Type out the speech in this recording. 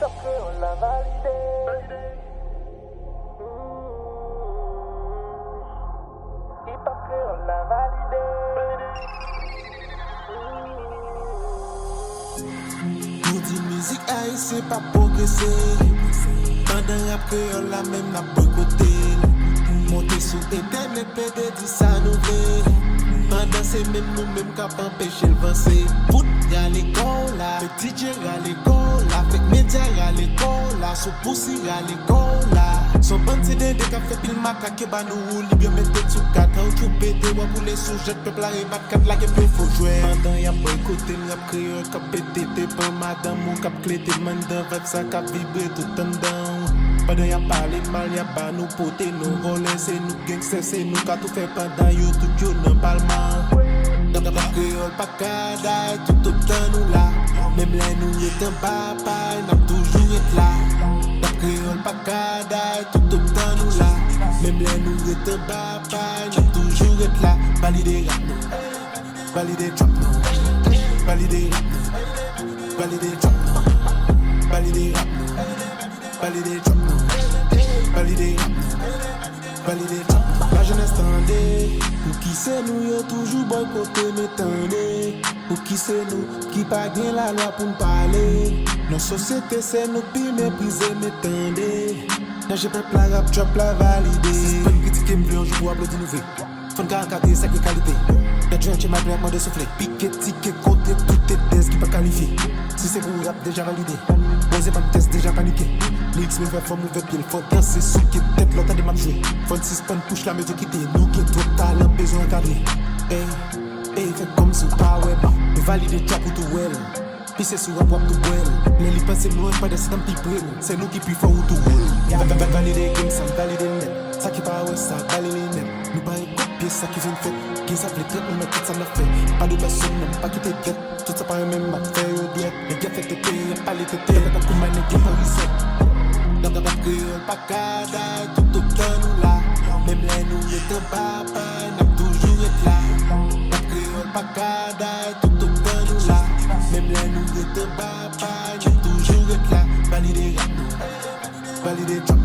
Après on l'a validé. Hip après on l'a validé. Nous dit musique haïtienne pas progresser. Pendant après on l'a même n'a boycotté. Monter sur internet PD dit ça nous veut. Pendant c'est même nous-mêmes qui empêcher le avancer. Bout y'a l'école là, le DJ y'a l'école là, fait média y'a l'école là, sous poussi y'a l'école là. Son bande c'est des cafés pile macaque bah nous roule bien mettre sous quatre ou tout pété ou pour les sujets peuple la rebat quatre la que faut jouer. Pendant y'a boycotté y'a créé un cap pété pas madame ou cap clété mandant avec ça cap vibrer tout en dedans. Pendant y'a parlé mal y'a pas nous poter nous voler c'est nous gangsters c'est nous qu'a tout fait pendant yo tout yo dans parlement. Dans la créole pas cada tout temps nous là. Même là nous est un papa n'a toujours été là. Dans la créole pas cada tout temps nous là. Même là nous est un papa n'a toujours été là. Valider rap nous, valider trap nous, valider rap nous, valider trap nous, valider rap nous, valider trap nous, valider rap nous, valider trap nous. La jeunesse tendait. Pour qui c'est nous, y'a toujours boycotté, mais tendez. Pour qui c'est nous, qui pas gain la loi pour nous parler. Nos sociétés, c'est nous, puis mépriser, mais tendez. Là, j'ai pas la rap, drop la validé. C'est pas une critique qui me veut, je vois applaudir nouveau. Faut nous encadrer, ça qui est qualité. Y'a du j'ai ma blague, de souffler. Piquet, ticket, côté, tout est test qui pas qualifié. Si c'est pour rap, déjà validé. Posez pas de test, déjà paniqué. L'X me fait forme, me fait pied. Faut danser, sous qui tête, l'autre a des maps joués. Faut une 6 tonnes, touche la médiocrité. Nous qui trop talent, besoin encadré. Hey, hey, fait comme sous power. Nous valider trap ou tout well. Puis c'est sur rap ou tout well. Les lipas c'est loin, pas des stamps people. C'est nous qui puis fort ou tout well. Valider game, ça valider net. Ça qui pas ouais, ça valider net. Nous pas copier ça qui vient de fait. Qui s'appelle tête, nous mettre ça n'a fait. Pas de personne, même pas quitter tête. Tout ça paraît même à faire au doigt. Les gars fait tété, y'a pas les tétés. Y'a pas de coups, y'a pas reset. Dans la créole, pas cada, tout temps nous là. Même là, nous est un papa, n'a toujours été là. La créole, pas cada, tout temps nous là. Même là, nous est un papa, n'a toujours été là. Valider rap nous, valider trap